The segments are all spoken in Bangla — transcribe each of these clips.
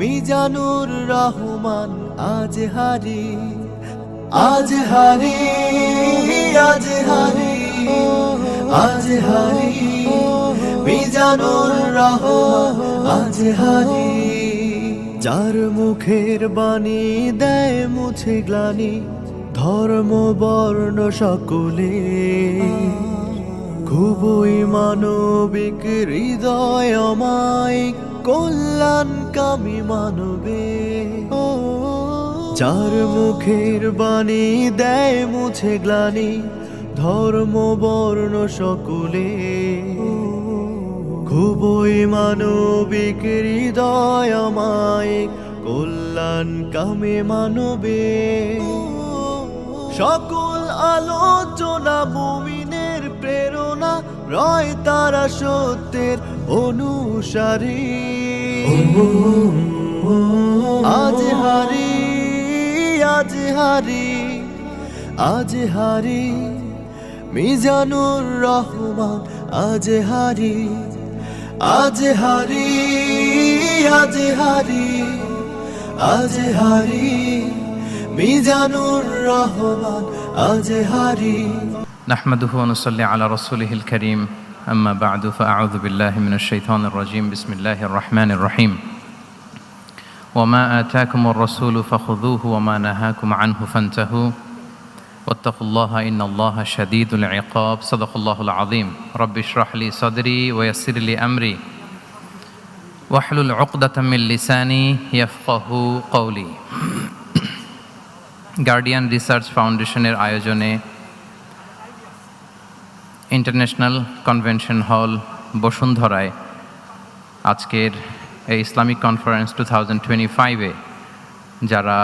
মিজানুর রহমান আজ হারি, আজ হারি, আজ হারি, আজ হারি, মিজানুর রহমান আজ হারি। যার মুখের বাণী দেয় মুছে গ্লানি, ধর্ম বর্ণ সকলে, খুবই মানবিক হৃদয় অমায়িক, কল্যাণকামী মানবে। যার মুখের বাণী দেয় মুছে গ্লানি, ধর্ম বর্ণ সকলে, খুবই মানবিক হৃদয় অমায়িক, কল্যাণকামী মানবে। সকল আলোচনা মুমিনের প্রেরণা, রয় তারা সত্যের অনুসারী। আজ হারি, আজ হারি, আজ হারি, মিজানুর রহমান আজ হারি, আজ হারি, আজ হারি, আজ হারি, মিজানুর রহমান আজ হারি। نحمده ونصلي على رسوله الكريم أما بعد فأعوذ بالله من الشيطان الرجيم بسم الله الرحمن الرحيم وما آتاكم الرسول فخذوه وما نهاكم عنه فانتهوا واتقوا الله إن الله شديد العقاب صدق الله العظيم رب اشرح لي صدري ويسر لي أمري واحلل عقدة من لساني يفقه قولي গার্ডিয়ান রিসার্চ ফাউন্ডেশনের আয়োজনে ইন্টারন্যাশনাল কনভেনশন হল বসুন্ধরায় আজকের এই ইসলামিক কনফারেন্স 2025-এ যারা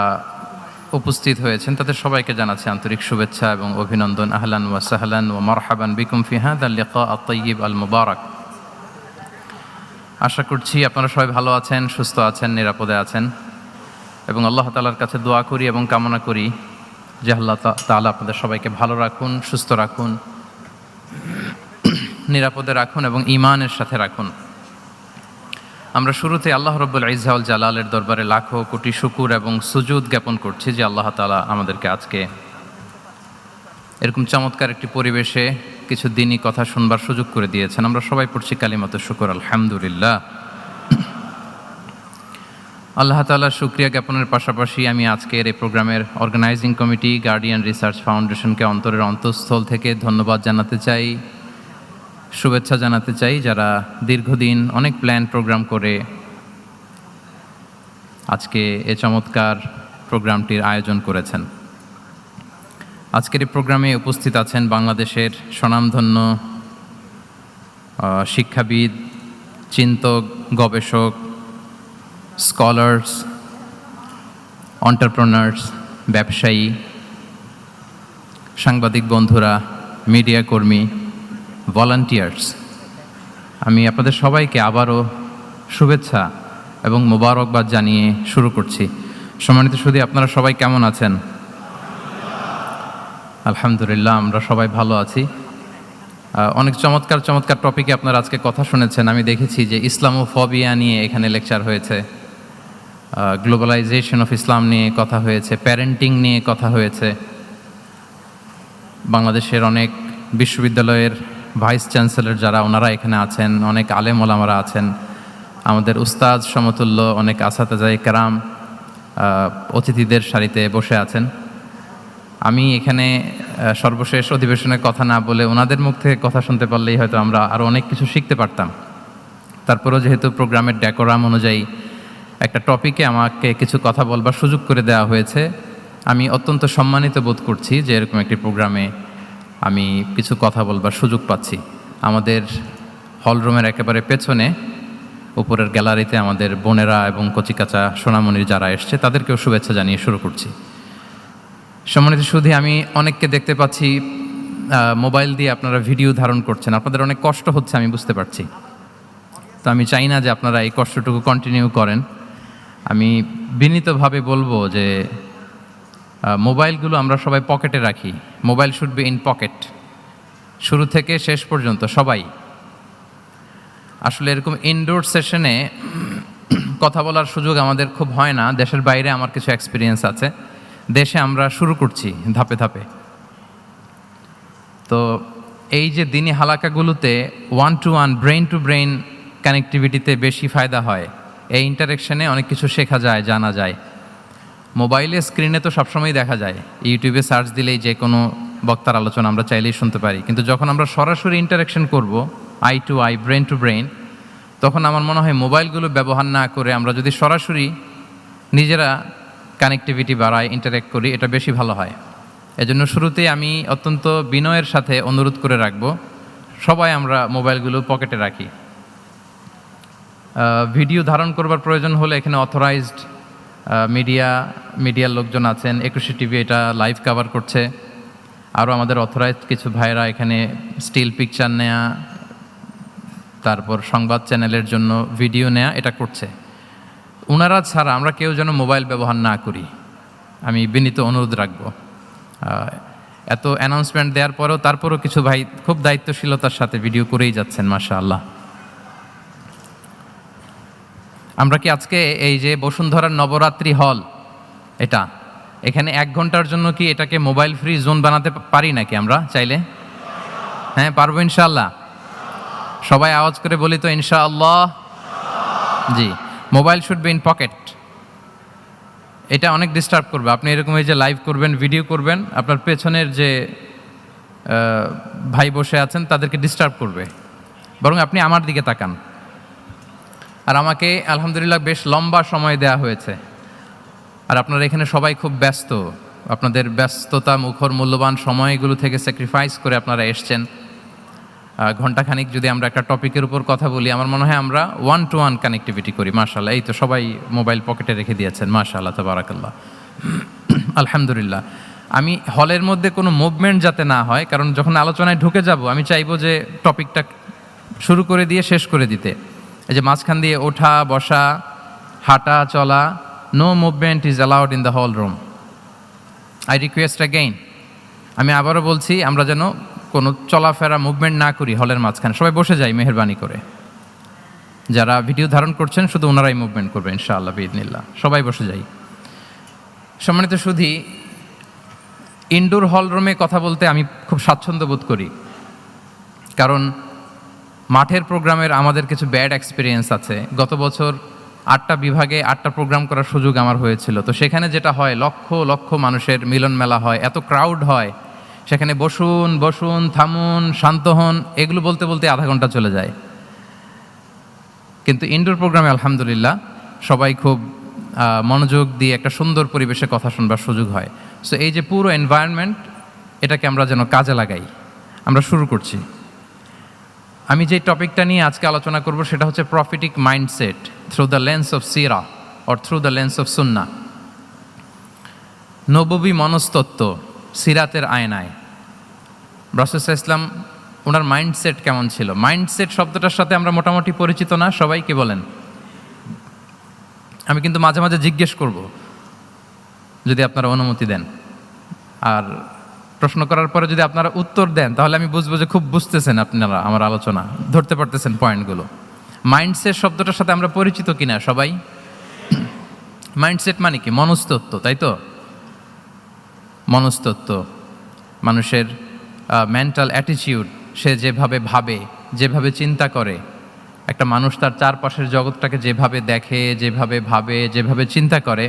উপস্থিত হয়েছেন তাদের সবাইকে জানাচ্ছি আন্তরিক শুভেচ্ছা এবং অভিনন্দন। আহলান ওয়া সাহলান ওয়া মারহাবান বিকুম ফি হাযাল লিকা আত-তাইয়্যিব আল মুবারাক। আশা করছি আপনারা সবাই ভালো আছেন, সুস্থ আছেন, নিরাপদে আছেন এবং আল্লাহ তাআলার কাছে দোয়া করি এবং কামনা করি যে আল্লাহ তাআলা আপনাদের সবাইকে ভালো রাখুন, সুস্থ রাখুন, নিরাপদে রাখুন এবং ঈমানের সাথে রাখুন। আমরা শুরুতে আল্লাহ রাব্বুল ইজ্জা ওয়াল জালালের দরবারে লাখো কোটি শুকর এবং সুজুদ জ্ঞাপন করছি যে আল্লাহ তাআলা আমাদেরকে আজকে এরকম চমৎকার একটি পরিবেশে কিছু দিনই কথা শুনবার সুযোগ করে দিয়েছেন। আমরা সবাই পড়ছি কালিমাতুশ শুকর আলহামদুলিল্লাহ। আল্লাহ তাআলার শুকরিয়া জ্ঞাপনের পাশাপাশি আমি আজকের এই প্রোগ্রামের অর্গানাইজিং কমিটি গার্ডিয়ান রিসার্চ ফাউন্ডেশনকে অন্তরের অন্তঃস্থল থেকে ধন্যবাদ জানাতে চাই, শুভেচ্ছা জানাতে চাই, যারা দীর্ঘদিন অনেক প্ল্যান প্রোগ্রাম করে আজকে এই চমৎকার প্রোগ্রামটির আয়োজন করেছেন। আজকের এই প্রোগ্রামে উপস্থিত আছেন বাংলাদেশের স্বনামধন্য শিক্ষাবিদ, চিন্তক, গবেষক, স্কলার্স, এন্টারপ্রেনার্স, ব্যবসায়ী, সাংবাদিক বন্ধুরা, মিডিয়া কর্মী, ভলান্টিয়ার্স। আমি আপনাদের সবাইকে আবারও শুভেচ্ছা এবং মোবারকবাদ জানিয়ে শুরু করছি। সম্মানিত সুধী, আপনারা সবাই কেমন আছেন? আলহামদুলিল্লাহ, আমরা সবাই ভালো আছি। অনেক চমৎকার চমৎকার টপিকে আপনারা আজকে কথা শুনেছেন। আমি দেখেছি যে ইসলামোফোবিয়া নিয়ে এখানে লেকচার হয়েছে, গ্লোবালাইজেশন অফ ইসলাম নিয়ে কথা হয়েছে, প্যারেন্টিং নিয়ে কথা হয়েছে। বাংলাদেশের অনেক বিশ্ববিদ্যালয়ের ভাইস চ্যান্সেলর যারা ওনারা এখানে আছেন, অনেক আলেম ওলামারা আছেন, আমাদের উস্তাদ সমতুল্য অনেক আসাতেজায়ে কেরাম অতিথিদের সারিতে বসে আছেন। আমি এখানে সর্বশেষ অধিবেশনের কথা না বলে ওনাদের মুখ থেকে কথা শুনতে পারলেই হয়তো আমরা আরও অনেক কিছু শিখতে পারতাম। তারপরেও যেহেতু প্রোগ্রামের ডেকোরাম অনুযায়ী একটা টপিকে আমাকে কিছু কথা বলবার সুযোগ করে দেওয়া হয়েছে, আমি অত্যন্ত সম্মানিত বোধ করছি যে এরকম একটি প্রোগ্রামে আমি কিছু কথা বলবার সুযোগ পাচ্ছি। আমাদের হলরুমের একেবারে পেছনে উপরের গ্যালারিতে আমাদের বোনেরা এবং কচিকাচা সোনামণির যারা এসছে তাদেরকেও শুভেচ্ছা জানিয়ে শুরু করছি। সম্মানিত সুধী, আমি অনেককে দেখতে পাচ্ছি মোবাইল দিয়ে আপনারা ভিডিও ধারণ করছেন, আপনাদের অনেক কষ্ট হচ্ছে আমি বুঝতে পারছি। তো আমি চাই না যে আপনারা এই কষ্টটুকু কন্টিনিউ করেন। আমি বিনীতভাবে বলবো যে মোবাইলগুলো আমরা সবাই পকেটে রাখি। Mobile should be in pocket, শুরু থেকে শেষ পর্যন্ত সবাই। আসলে এরকম ইনডোর সেশনে কথা বলার সুযোগ আমাদের খুব হয় না। দেশের বাইরে আমার কিছু এক্সপিরিয়েন্স আছে, দেশে আমরা শুরু করছি ধাপে ধাপে। তো এই যে দিনী হালাকাগুলোতে 1-to-1 ব্রেইন টু ব্রেইন কানেক্টিভিটিতে বেশি ফায়দা হয়। এই ইন্টারেকশনে অনেক কিছু শেখা যায়, জানা যায়। মোবাইলে স্ক্রিনে তো সবসময় দেখা যায়, ইউটিউবে সার্চ দিলেই যে কোনো বক্তার আলোচনা আমরা চাইলেই শুনতে পারি, কিন্তু যখন আমরা সরাসরি ইন্টারেকশন করব eye to eye, brain to brain, তখন আমার মনে হয় মোবাইলগুলো ব্যবহার না করে আমরা যদি সরাসরি নিজেরা কানেক্টিভিটি বাড়াই, ইন্টারেক্ট করি, এটা বেশি ভালো হয়। এজন্য শুরুতেই আমি অত্যন্ত বিনয়ের সাথে অনুরোধ করে রাখব, সবাই আমরা মোবাইলগুলো পকেটে রাখি। ভিডিও ধারণ করবার প্রয়োজন হলে এখানে অথরাইজড মিডিয়ার লোকজন আছেন। 21 টিভি এটা লাইভ কভার করছে। আরও আমাদের অথরাইজড কিছু ভাইরা এখানে স্টিল পিকচার নেয়া, তারপর সংবাদ চ্যানেলের জন্য ভিডিও নেয়া, এটা করছে। ওনারা ছাড়া আমরা কেউ যেন মোবাইল ব্যবহার না করি, আমি বিনীত অনুরোধ রাখব। এত অ্যানাউন্সমেন্ট দেওয়ার পরেও তারপরও কিছু ভাই খুব দায়িত্বশীলতার সাথে ভিডিও করেই যাচ্ছেন, মাশাআল্লাহ। আমরা কি আজকে এই যে বসুন্ধরার নবরাত্রি হল, এখানে 1 ঘন্টার জন্য কি এটাকে মোবাইল ফ্রি জোন বানাতে পারি নাকি আমরা চাইলে? হ্যাঁ, পারবো ইনশাআল্লাহ। সবাই আওয়াজ করে বলি তো ইনশাআল্লাহ। জি, mobile should be in pocket. এটা অনেক ডিস্টার্ব করবে। আপনি এরকম এই যে লাইভ করবেন, ভিডিও করবেন, আপনার পেছনের যে ভাই বসে আছেন তাদেরকে ডিস্টার্ব করবে। বরং আপনি আমার দিকে তাকান। আর আমাকে আলহামদুলিল্লাহ বেশ লম্বা সময় দেয়া হয়েছে। আর আপনারা এখানে সবাই খুব ব্যস্ত, আপনাদের ব্যস্ততা মুখর মূল্যবান সময়গুলো থেকে স্যাক্রিফাইস করে আপনারা এসছেন। ঘণ্টাখানিক যদি আমরা একটা টপিকের উপর কথা বলি, আমার মনে হয় আমরা 1-to-1 কানেক্টিভিটি করি। মাশাআল্লাহ, এই তো সবাই মোবাইল পকেটে রেখে দিয়েছেন, মাশাআল্লাহ, তাবারাকাল্লাহ, আলহামদুলিল্লাহ। আমি হলের মধ্যে কোনো মুভমেন্ট যাতে না হয়, কারণ যখন আলোচনায় ঢুকে যাব আমি চাইবো যে টপিকটা শুরু করে দিয়ে শেষ করে দিতে। এই যে মাঝখান দিয়ে ওঠা বসা, হাঁটা চলা, no movement is allowed in the hall room. I request again, আমি আবারও বলছি, আমরা যেন কোনো চলাফেরা মুভমেন্ট না করি হলের মাঝখানে। সবাই বসে যাই মেহেরবানি করে। যারা ভিডিও ধারণ করছেন শুধু ওনারাই মুভমেন্ট করবে ইনশাআল্লাহ বিইذনিল্লাহ। সবাই বসে যাই। সম্মানিত সুধী, ইনডোর হল রুমে কথা বলতে আমি খুব স্বাচ্ছন্দ্য বোধ করি, কারণ মাঠের প্রোগ্রামের আমাদের কিছু ব্যাড এক্সপিরিয়েন্স আছে। গত বছর 8টা বিভাগে 8টা প্রোগ্রাম করার সুযোগ আমার হয়েছিল। তো সেখানে যেটা হয়, লক্ষ লক্ষ মানুষের মিলন মেলা হয়, এত ক্রাউড হয়, সেখানে বসুন বসুন, থামুন, শান্ত হন, এগুলো বলতে বলতে আধা ঘন্টা চলে যায়। কিন্তু ইনডোর প্রোগ্রামে আলহামদুলিল্লাহ সবাই খুব মনোযোগ দিয়ে একটা সুন্দর পরিবেশে কথা শুনবার সুযোগ হয়। সো এই যে পুরো এনভায়রনমেন্ট, এটাকে আমরা যেন কাজে লাগাই। আমরা শুরু করছি। আমি যে টপিকটা নিয়ে আজকে আলোচনা করব সেটা হচ্ছে prophetic mindset through the lens of সিরা or through the lens of সুন্নাহ। নববী মনস্তত্ত্ব সিরাতের আয়নায় রাসূল সাল্লাল্লাহু আলাইহি ওয়াসাল্লাম, ওনার মাইন্ডসেট কেমন ছিল? মাইন্ডসেট শব্দটার সাথে আমরা মোটামুটি পরিচিত না সবাই, কি বলেন? আমি কিন্তু মাঝে মাঝে জিজ্ঞেস করব যদি আপনারা অনুমতি দেন, আর প্রশ্ন করার পরে যদি আপনারা উত্তর দেন তাহলে আমি বুঝবো যে খুব বুঝতেছেন আপনারা আমার আলোচনা, ধরতে পারতেছেন পয়েন্টগুলো। মাইন্ডসেট শব্দটার সাথে আমরা পরিচিত কিনা সবাই? মাইন্ডসেট মানে কি? মনস্তত্ত্ব, তাই তো? মনস্তত্ত্ব, মানুষের মেন্টাল অ্যাটিটিউড, সে যেভাবে ভাবে, যেভাবে চিন্তা করে, একটা মানুষ তার চারপাশের জগৎটাকে যেভাবে দেখে, যেভাবে ভাবে, যেভাবে চিন্তা করে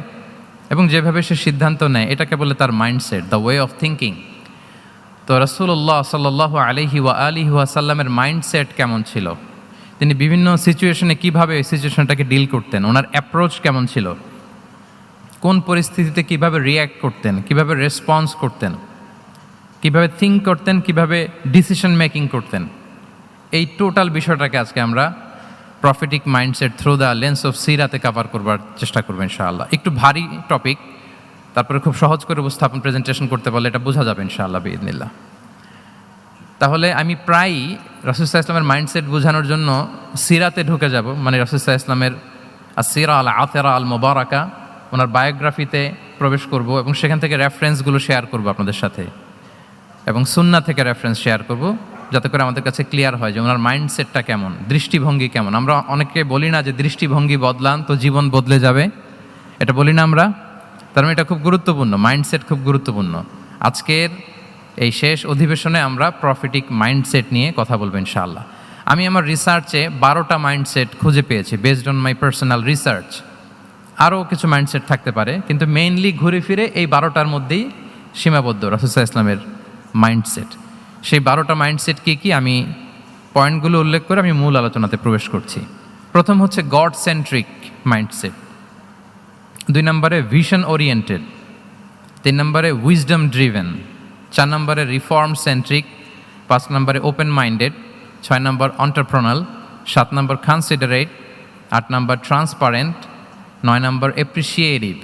এবং যেভাবে সে সিদ্ধান্ত নেয়, এটাকে বলে তার mindset, the way of thinking. তো রাসূলুল্লাহ সাল্লাল্লাহু আলাইহি ওয়া আলিহি ওয়াসাল্লামের মাইন্ডসেট কেমন ছিল? তিনি বিভিন্ন সিচুয়েশনে কীভাবে ওই সিচুয়েশনটাকে ডিল করতেন, ওনার অ্যাপ্রোচ কেমন ছিল, কোন পরিস্থিতিতে কিভাবে রিয়্যাক্ট করতেন, কিভাবে রেসপন্স করতেন, কিভাবে থিঙ্ক করতেন, কিভাবে ডিসিশন মেকিং করতেন, এই টোটাল বিষয়টাকে আজকে আমরা prophetic mindset through the lens of সিরাতে কভার করবার চেষ্টা করবো ইনশাআল্লাহ। একটু ভারী টপিক, তারপরে খুব সহজ করে উপস্থাপন প্রেজেন্টেশন করতে পারলে এটা বোঝা যাবে ইনশাআল্লাহ বিইذনিল্লাহ। তাহলে আমি প্রায়ই রাসূল সাল্লাল্লাহু আলাইহি ওয়াসাল্লামের মাইন্ডসেট বোঝানোর জন্য সিরাতে ঢুকে যাব, মানে রাসূল সাল্লাল্লাহু আলাইহি ওয়াসাল্লামের আসিরা আল আতিরা আল মুবারাকা, ওনার বায়োগ্রাফিতে প্রবেশ করব এবং সেখান থেকে রেফারেন্সগুলো শেয়ার করব আপনাদের সাথে, এবং সুন্নাহ থেকে রেফারেন্স শেয়ার করব। যাতে করে আমাদের কাছে ক্লিয়ার হয় যে ওনার মাইন্ডসেটটা কেমন, দৃষ্টিভঙ্গি কেমন। আমরা অনেকে বলি না যে দৃষ্টিভঙ্গি বদলান তো জীবন বদলে যাবে, এটা বলি না আমরা? তার মানে এটা খুব গুরুত্বপূর্ণ, মাইন্ডসেট খুব গুরুত্বপূর্ণ। আজকের এই শেষ অধিবেশনে আমরা প্রফিটিক মাইন্ডসেট নিয়ে কথা বলবো ইনশাআল্লাহ। আমি আমার রিসার্চে 12টা মাইন্ডসেট খুঁজে পেয়েছি based on my personal research. আরও কিছু মাইন্ডসেট থাকতে পারে, কিন্তু মেইনলি ঘুরে ফিরে এই 12টার মধ্যেই সীমাবদ্ধ রাসূল সাল্লাল্লাহু আলাইহি ওয়াসাল্লামের মাইন্ডসেট। সেই 12টা মাইন্ডসেট কী কী আমি পয়েন্টগুলো উল্লেখ করে আমি মূল আলোচনাতে প্রবেশ করছি। প্রথম হচ্ছে গড সেন্ট্রিক মাইন্ডসেট, 2 নম্বরে ভিশন ওরিয়েন্টেড, 3 নম্বরে উইজডম ড্রিভেন, 4 নম্বরে রিফর্ম সেন্ট্রিক, 5 নম্বরে ওপেন মাইন্ডেড, 6 নম্বর অন্টারপ্রনাল, 7 নম্বর কনসিডারেট, 8 নম্বর ট্রান্সপারেন্ট, 9 নম্বর এপ্রিসিয়েটিভ,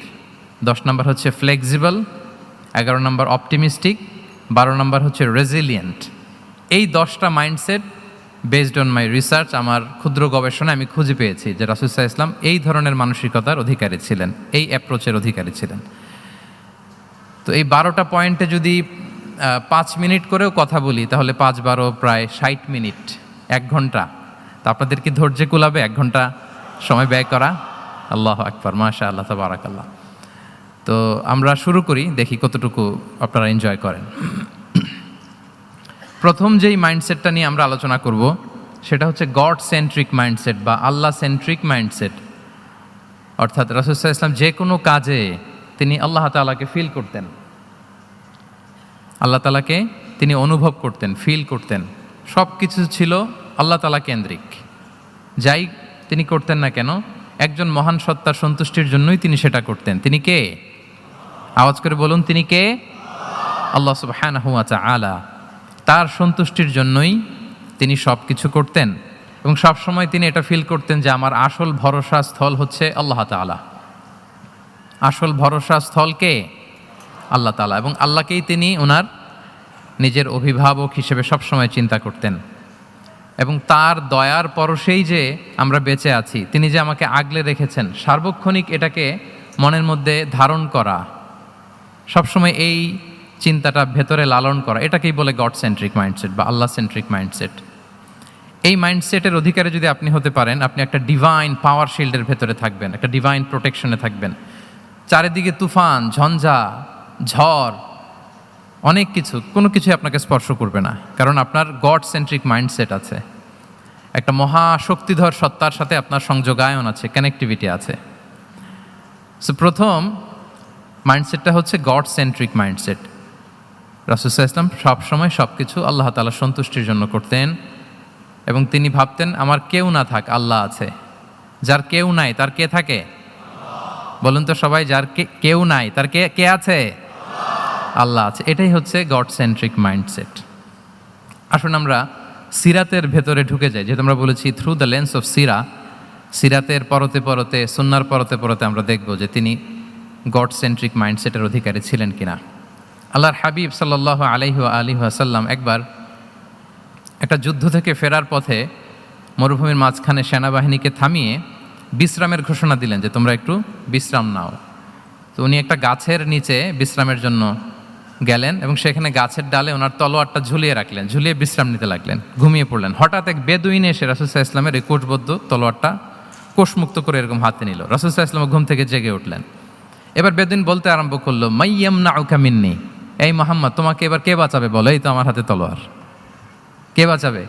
10 নম্বর হচ্ছে ফ্লেক্সিবল, 11 নম্বর অপটিমিস্টিক, 12 নম্বর হচ্ছে রেজিলিয়েন্ট। এই 10টা mindset based on my research, আমার ক্ষুদ্র গবেষণায় আমি খুঁজে পেয়েছি যে রাসূল সাল্লাল্লাহু আলাইহি ওয়াসাল্লাম এই ধরনের মানসিকতার অধিকারী ছিলেন, এই অ্যাপ্রোচের অধিকারী ছিলেন। তো এই 12টা পয়েন্টে যদি 5 মিনিট করেও কথা বলি তাহলে 5-12 প্রায় 60 মিনিট, 1 ঘন্টা। তো আপনাদের কি ধৈর্য কুলাবে 1 ঘন্টা সময় ব্যয় করা? আল্লাহু আকবার, মাশাআল্লাহ, তাবারাকাল্লাহ। তো আমরা শুরু করি, দেখি কতটুকু আপনারা এনজয় করেন। প্রথম যেই মাইন্ডসেটটা নিয়ে আমরা আলোচনা করব সেটা হচ্ছে গড সেন্ট্রিক মাইন্ডসেট বা আল্লাহ সেন্ট্রিক মাইন্ডসেট। অর্থাৎ রাসূল সাল্লাল্লাহু আলাইহি ওয়াসাল্লাম যে কোনো কাজে তিনি আল্লাহ তাআলাকে ফিল করতেন, আল্লাহ তাআলাকে তিনি অনুভব করতেন, ফিল করতেন। সব কিছু ছিল আল্লাহ তাআলা কেন্দ্রিক। যাই তিনি করতেন না কেন একজন মহান সত্তার সন্তুষ্টির জন্যই তিনি সেটা করতেন। তিনি কে? আওয়াজ করে বলুন, তিনি কে? আল্লাহ সুবহানাহু ওয়া তাআলা। তার সন্তুষ্টির জন্যই তিনি সব কিছু করতেন এবং সবসময় তিনি এটা ফিল করতেন যে আমার আসল ভরসা স্থল হচ্ছে আল্লাহ তাআলা। আসল ভরসা স্থল কে? আল্লাহ তাআলা। এবং আল্লাহকেই তিনি ওনার নিজের অভিভাবক হিসেবে সবসময় চিন্তা করতেন। এবং তার দয়ার পরশেই যে আমরা বেঁচে আছি, তিনি যে আমাকে আগলে রেখেছেন, সার্বক্ষণিক এটাকে মনের মধ্যে ধারণ করা, সবসময় এই চিন্তাটা ভেতরে লালন করা, এটাকেই বলে গড সেন্ট্রিক মাইন্ডসেট বা আল্লাহ সেন্ট্রিক মাইন্ডসেট। এই মাইন্ডসেটের অধিকারে যদি আপনি হতে পারেন, আপনি একটা ডিভাইন পাওয়ার শিল্ডের ভেতরে থাকবেন, একটা ডিভাইন প্রোটেকশনে থাকবেন। চারিদিকে তুফান, ঝঞ্ঝা, ঝড়, অনেক কিছু, কোনো কিছুই আপনাকে স্পর্শ করবে না, কারণ আপনার গড সেন্ট্রিক মাইন্ডসেট আছে। একটা মহাশক্তিধর সত্তার সাথে আপনার সংযোগায়ন আছে, কানেক্টিভিটি আছে। সো প্রথম মাইন্ডসেটটা হচ্ছে গড সেন্ট্রিক মাইন্ডসেট। রাসূল সাল্লাল্লাহু আলাইহি ওয়াসাল্লাম সবসময় সব কিছু আল্লাহ তাআলার সন্তুষ্টির জন্য করতেন এবং তিনি ভাবতেন আমার কেউ না থাক, আল্লাহ আছে। যার কেউ নাই তার কে থাকে? বলুন তো সবাই, যার কেউ নাই তার কে আছে? আল্লাহ আছে। এটাই হচ্ছে গড সেন্ট্রিক মাইন্ডসেট। আসুন আমরা সিরাতের ভেতরে ঢুকে যাই, যেহেতু আমরা বলেছি থ্রু দ্য লেন্স অফ সিরাতের পরতে পরতে, সুন্নাহর পরতে পরতে আমরা দেখব যে তিনি গড সেন্ট্রিক মাইন্ডসেটের অধিকারী ছিলেন কিনা। আল্লাহর হাবিব সাল্লাল্লাহু আলাইহি ওয়াসাল্লাম একবার একটা যুদ্ধ থেকে ফেরার পথে মরুভূমির মাঝখানে সেনাবাহিনীকে থামিয়ে বিশ্রামের ঘোষণা দিলেন যে তোমরা একটু বিশ্রাম নাও। তো উনি একটা গাছের নিচে বিশ্রামের জন্য গেলেন এবং সেখানে গাছের ডালে ওনার তলোয়ারটা ঝুলিয়ে রাখলেন, ঝুলিয়ে বিশ্রাম নিতে লাগলেন, ঘুমিয়ে পড়লেন। হঠাৎ এক বেদুইন এসে রাসূল সাল্লাল্লাহু আলাইহি ওয়াসাল্লামের এই কোষবদ্ধ তলোয়ারটা কোষমুক্ত করে এরকম হাতে নিল। রাসূল সাল্লাল্লাহু আলাইহি ওয়াসাল্লাম ঘুম থেকে জেগে উঠলেন। এবার বেদুইন বলতে আরম্ভ করলো, মাইয়ামনাউকা মিন্নি, এই মুহাম্মদ তোমাকে এবার কে বাঁচাবে বলো, এই তো আমার হাতে তলোয়ার, কে বাঁচাবে?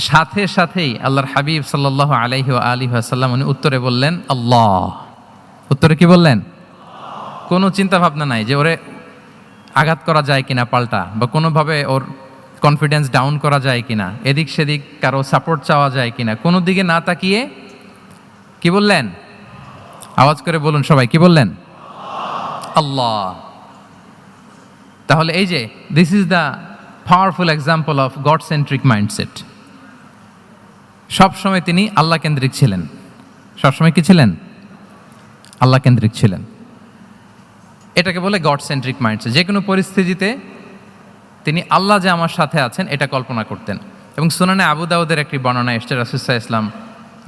সাথে সাথেই আল্লাহর হাবিব সাল্লাল্লাহু আলাইহি ওয়াসাল্লাম উনি উত্তরে বললেন আল্লাহ। উত্তরে কি বললেন? কোনো চিন্তা ভাবনা নাই যে ওরে আঘাত করা যায় কিনা পাল্টা, বা কোনোভাবে ওর কনফিডেন্স ডাউন করা যায় কিনা, এদিক সেদিক কারো সাপোর্ট চাওয়া যায় কিনা, কোনো দিকে না তাকিয়ে কি বললেন? আওয়াজ করে বলুন সবাই, কি বললেন? আল্লাহ। তাহলে এই যে this is the powerful example of god centric mindset. সবসময় তিনি আল্লাহ কেন্দ্রিক ছিলেন। সবসময় কি ছিলেন? আল্লাহ কেন্দ্রিক ছিলেন। এটাকে বলে গড সেন্ট্রিক মাইন্ডসেট। যে কোনো পরিস্থিতিতে তিনি আল্লাহ যে আমার সাথে আছেন এটা কল্পনা করতেন। এবং সুনানে আবু দাউদের একটি বর্ণনা এসেছে, রাসূল সাল্লাল্লাহু আলাইহি ওয়াসাল্লাম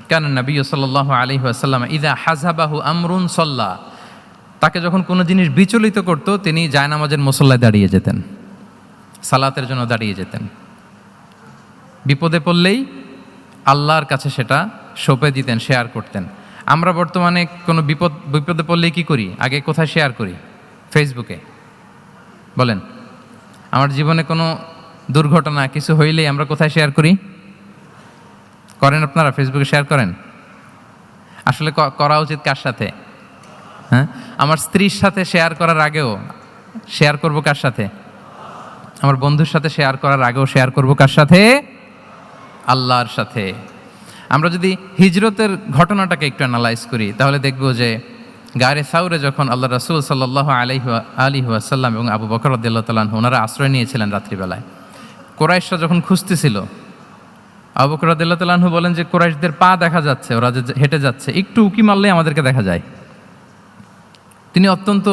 কানা নবী সাল্লাল্লাহু আলাইহি ওয়াসাল্লাম ইযা হাযাবাহু আমরুন সাল্লা, তাকে যখন কোনো জিনিস বিচলিত করতো তিনি জায়নামাজের মুসল্লায় দাঁড়িয়ে যেতেন, সালাতের জন্য দাঁড়িয়ে যেতেন। বিপদে পড়লেই আল্লাহর কাছে সেটা সঁপে দিতেন, শেয়ার করতেন। আমরা বর্তমানে কোনো বিপদে পড়লেই কি করি? আগে কোথায় শেয়ার করি? ফেসবুকে। বলেন, আমার জীবনে কোনো দুর্ঘটনা কিছু হইলেই আমরা কোথায় শেয়ার করি? করেন আপনারা? ফেসবুকে শেয়ার করেন? আসলে করা উচিত কার সাথে? হ্যাঁ, আমার স্ত্রীর সাথে শেয়ার করার আগেও শেয়ার করব কার সাথে? আমার বন্ধুর সাথে শেয়ার করার আগেও শেয়ার করব কার সাথে? আল্লাহর সাথে। আমরা যদি হিজরতের ঘটনাটাকে একটু অ্যানালাইজ করি তাহলে দেখব যে গারে সাউরে যখন আল্লাহ রাসূল সাল্লাল্লাহু আলাইহি ওয়াসাল্লাম এবং আবু বকর রাদিয়াল্লাহু তাআলা আনহু ওনারা আশ্রয় নিয়েছিলেন রাত্রিবেলায়, কুরাইশরা যখন খুঁজতেছিল, আবু বকর রাদিয়াল্লাহু তাআলা আনহু বলেন যে কুরাইশদের পা দেখা যাচ্ছে, ওরা যে হেঁটে যাচ্ছে, একটু উকি মারলেই আমাদেরকে দেখা যায়। তিনি অত্যন্ত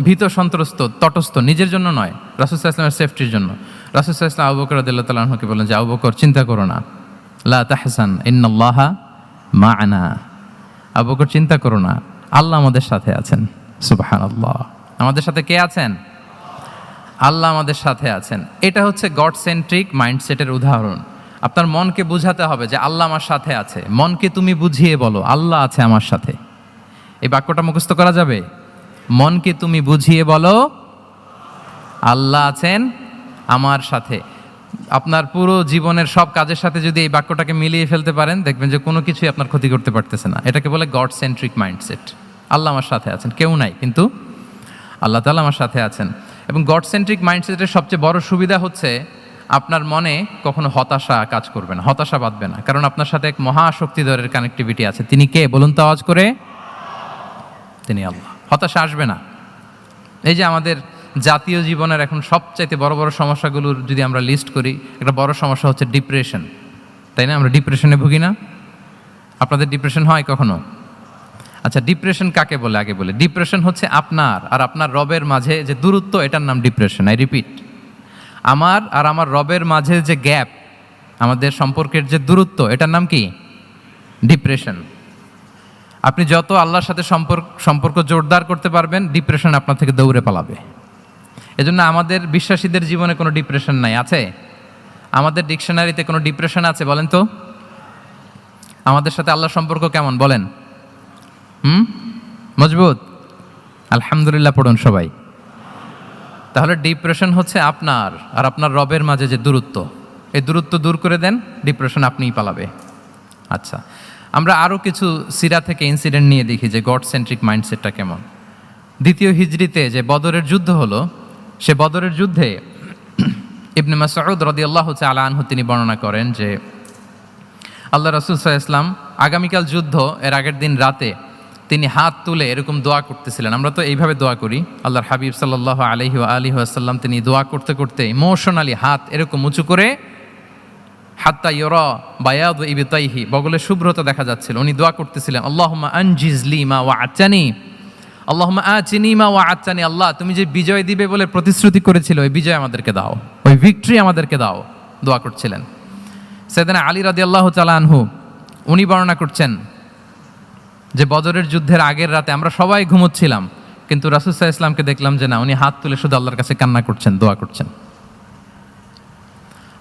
ভীত সন্ত্রস্ত, তটস্থ, নিজের জন্য নয়, রাসূল সাল্লাল্লাহু আলাইহি ওয়াসাল্লামের সেফটির জন্য। রাসূল সাল্লাল্লাহু আলাইহি ওয়াসাল্লাম আবু বকর রাদিয়াল্লাহু তাআলা আনহুকে বলেন যে আবু বকর চিন্তা করো না, লা তাহসান ইন্নাল্লাহা মা'ানা, আবু বকর চিন্তা করো না, আল্লাহ আমাদের সাথে আছেন। সুবহানাল্লাহ। আমাদের সাথে কে আছেন? আল্লাহ আমাদের সাথে আছেন। এটা হচ্ছে গড সেন্ট্রিক মাইন্ডসেটের উদাহরণ। আপনার মনকে বুঝাতে হবে যে আল্লাহ আমার সাথে আছে। মনকে তুমি বুঝিয়ে বলো আল্লাহ আছে আমার সাথে। এই বাক্যটা মুখস্থ করা যাবে? মনকে তুমি বুঝিয়ে বলো আল্লাহ আছেন আমার সাথে। আপনার পুরো জীবনের সব কাজের সাথে যদি এই বাক্যটাকে মিলিয়ে ফেলতে পারেন, দেখবেন যে কোনো কিছুই আপনার ক্ষতি করতে পারতেছে না। এটাকে বলে গড সেন্ট্রিক মাইন্ডসেট। আল্লাহ আমার সাথে আছেন, কেউ নাই কিন্তু আল্লাহ তাআলা আমার সাথে আছেন। এবং গড সেন্ট্রিক মাইন্ডসেটের সবচেয়ে বড় সুবিধা হচ্ছে আপনার মনে কখনো হতাশা কাজ করবে না, হতাশা বাঁধবে না, কারণ আপনার সাথে এক মহাশক্তিধরের কানেক্টিভিটি আছে। তিনি কে বলুন তো আওয়াজ করে? তিনি আল্লাহ। হতাশা আসবে না। এই যে আমাদের জাতীয় জীবনের এখন সবচাইতে বড় বড় সমস্যাগুলোর যদি আমরা লিস্ট করি, একটা বড় সমস্যা হচ্ছে ডিপ্রেশন, তাই না? আমরা ডিপ্রেশনে ভুগি না? আপনাদের ডিপ্রেশন হয় কখনো? আচ্ছা, ডিপ্রেশন কাকে বলে আগে বলে। ডিপ্রেশন হচ্ছে আপনার আর আপনার রবের মাঝে যে দূরত্ব, এটার নাম ডিপ্রেশন। আই রিপিট, আমার আর আমার রবের মাঝে যে গ্যাপ, আমাদের সম্পর্কের যে দূরত্ব, এটার নাম কি? ডিপ্রেশন। আপনি যত আল্লাহর সাথে সম্পর্ক জোরদার করতে পারবেন, ডিপ্রেশন আপনার থেকে দৌড়ে পালাবে। এজন্য আমাদের বিশ্বাসীদের জীবনে কোনো ডিপ্রেশন নাই। আছে? আমাদের ডিকশনারিতে কোনো ডিপ্রেশন আছে বলেন তো? আমাদের সাথে আল্লাহর সম্পর্ক কেমন বলেন? মজবুত? আলহামদুলিল্লাহ পড়ুন সবাই। তাহলে ডিপ্রেশন হচ্ছে আপনার আর আপনার রবের মাঝে যে দূরত্ব, এই দূরত্ব দূর করে দেন, ডিপ্রেশন আপনিই পালাবে। আচ্ছা, আমরা আরও কিছু সিরা থেকে ইনসিডেন্ট নিয়ে দেখি যে গড সেন্ট্রিক মাইন্ডসেটটা কেমন। দ্বিতীয় হিজরিতে যে বদরের যুদ্ধ হলো, সে বদরের যুদ্ধে ইবনে মাসউদ রাদিয়াল্লাহু তাআলা আনহু তিনি বর্ণনা করেন যে আল্লাহ রাসূল সাল্লাল্লাহু আলাইহি ওয়াসাল্লাম আগামীকাল যুদ্ধ, এর আগের দিন রাতে তিনি হাত তুলে এরকম দোয়া করতেছিলেন। আমরা তো এইভাবে দোয়া করি। আল্লাহর হাবিব সাল্লাল্লাহু আলাইহি ওয়াসাল্লাম তিনি দোয়া করতে করতে ইমোশনালি হাত এরকম উঁচু করে, হাত্তা ইউরা বায়াদু ইবতাইহি, বগলের শুভ্রতা দেখা যাচ্ছিল। উনি দোয়া করতেছিলেন, আল্লাহুম্মা আনজিজলি মা ওয়া'আতানি, আল্লাহুম্মা আতিনি মা ওয়া'আতানি, আল্লাহ তুমি যে বিজয় দিবে বলে প্রতিশ্রুতি করেছিল, ওই বিজয় আমাদেরকে দাও, ওই ভিক্টরি আমাদেরকে দাও। দোয়া করছিলেন। সাইয়েদনা আলী রাদিয়াল্লাহু তাআলা আনহু উনি বর্ণনা করছেন যে বদরের যুদ্ধের আগের রাতে আমরা সবাই ঘুমোচ্ছিলাম, কিন্তু রাসূল সাল্লাল্লাহু আলাইহি ওয়াসাল্লামকে দেখলাম যে না, উনি হাত তুলে শুধু আল্লাহর কাছে কান্না করছেন, দোয়া করছেন।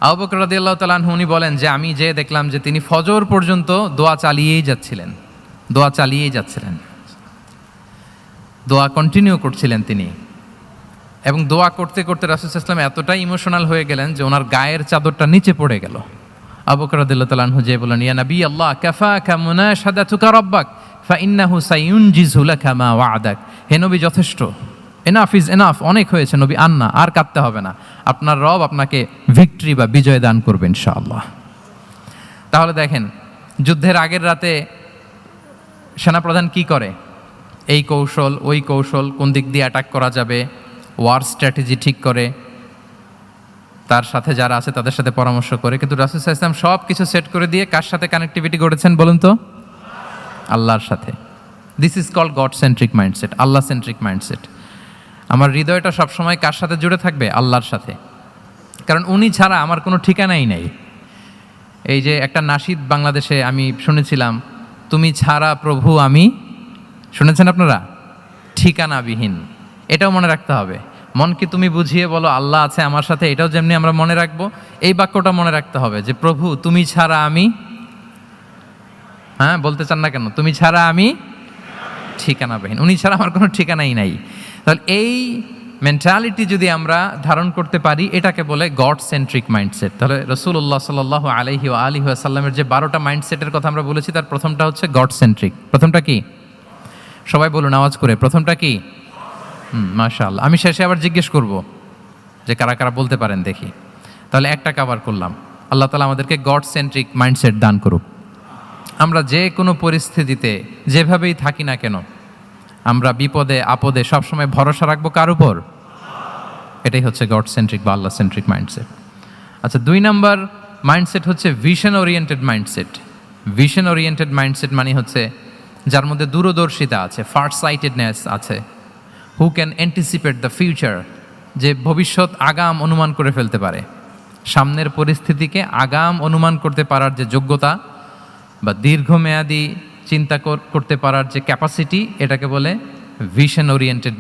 আবু বকর রাদিয়াল্লাহু তাআলা আনহু উনি বলেন যে আমি যে দেখলাম যে তিনি ফজর পর্যন্ত দোয়া চালিয়েই যাচ্ছিলেন, দোয়া কন্টিনিউ করছিলেন তিনি। এবং দোয়া করতে করতে রাসূল সাল্লাল্লাহু আলাইহি ওয়াসাল্লাম এতটাই ইমোশনাল হয়ে গেলেন যে ওনার গায়ের চাদরটা নিচে পড়ে গেল। আবু বকর রাদিয়াল্লাহু তাআলা আনহু যে বলেন, ইয়া নবী আল্লাহ কাফাকা মুনাশাদাতুকা রাব্বাক ফাইন্নাহু সায়ুনজিজু লাকা মা ওয়া'দাক। হে নবী, যথেষ্ট, এনাফ ইজ এনাফ, অনেক হয়েছে নবী, আন্না, আর কাঁদতে হবে না। আপনার রব আপনাকে ভিক্টরি বা বিজয় দান করবে ইনশাআল্লাহ। তাহলে দেখেন, যুদ্ধের আগের রাতে সেনাপ্রধান কি করে? এই কৌশল, ওই কৌশল, কোন দিক দিয়ে অ্যাটাক করা যাবে, ওয়ার স্ট্র্যাটেজি ঠিক করে, তার সাথে যারা আছে তাদের সাথে পরামর্শ করে। কিন্তু রাসূল সাল্লাল্লাহু আলাইহি ওয়াসাল্লাম সব কিছু সেট করে দিয়ে কার সাথে কানেক্টিভিটি গড়েছেন বলুন তো? আল্লাহর সাথে। This is called God centric mindset, Allah centric mindset. আমার হৃদয়টা সবসময় কার সাথে জুড়ে থাকবে? আল্লাহর সাথে। কারণ উনি ছাড়া আমার কোনো ঠিকানাই নাই। এই যে একটা নাশিদ বাংলাদেশে আমি শুনেছিলাম, তুমি ছাড়া প্রভু আমি, শুনেছেন আপনারা? ঠিকানাবিহীন। এটাও মনে রাখতে হবে, মনকে তুমি বুঝিয়ে বলো আল্লাহ আছে আমার সাথে, এটাও যেমনি আমরা মনে রাখবো, এই বাক্যটা মনে রাখতে হবে যে প্রভু তুমি ছাড়া আমি, হ্যাঁ বলতে চান না কেন, তুমি ছাড়া আমি ঠিকানাবিহীন, উনি ছাড়া আমার কোনো ঠিকানাই নাই। তাহলে এই মেন্টালিটি যদি আমরা ধারণ করতে পারি, এটাকে বলে গড সেন্ট্রিক মাইন্ডসেট। তাহলে রাসূলুল্লাহ সাল্লাল্লাহু আলাইহি ওয়া আলিহি ওয়াসাল্লামের যে 12টা মাইন্ডসেটের কথা আমরা বলেছি, তার প্রথমটা হচ্ছে গড সেন্ট্রিক। প্রথমটা কি? সবাই বলুন আওয়াজ করে, প্রথমটা কি? মাশাআল্লাহ। আমি শেষে আবার জিজ্ঞেস করব যে কারা কারা বলতে পারেন দেখি। তাহলে একটা কভার করলাম। আল্লাহ তাআলা আমাদেরকে গড সেন্ট্রিক মাইন্ডসেট দান করুক। আমরা যে কোনো পরিস্থিতিতে যেভাবেই থাকি না কেন, আমরা বিপদে আপদে সবসময় ভরসা রাখবো কার উপর? এটাই হচ্ছে গড সেন্ট্রিক বা আল্লাহ সেন্ট্রিক মাইন্ডসেট। আচ্ছা, 2 নাম্বার মাইন্ডসেট হচ্ছে vision oriented mindset. Vision oriented mindset মানে হচ্ছে যার মধ্যে দূরদর্শিতা আছে, ফার সাইটেডনেস আছে, who can anticipate the future, যে ভবিষ্যৎ আগাম অনুমান করে ফেলতে পারে, সামনের পরিস্থিতিকে আগাম অনুমান করতে পারার যে যোগ্যতা বা দীর্ঘমেয়াদী চিন্তা করতে পারার যে ক্যাপাসিটি, এটাকে বলে ভিশন ওরিয়েন্টেড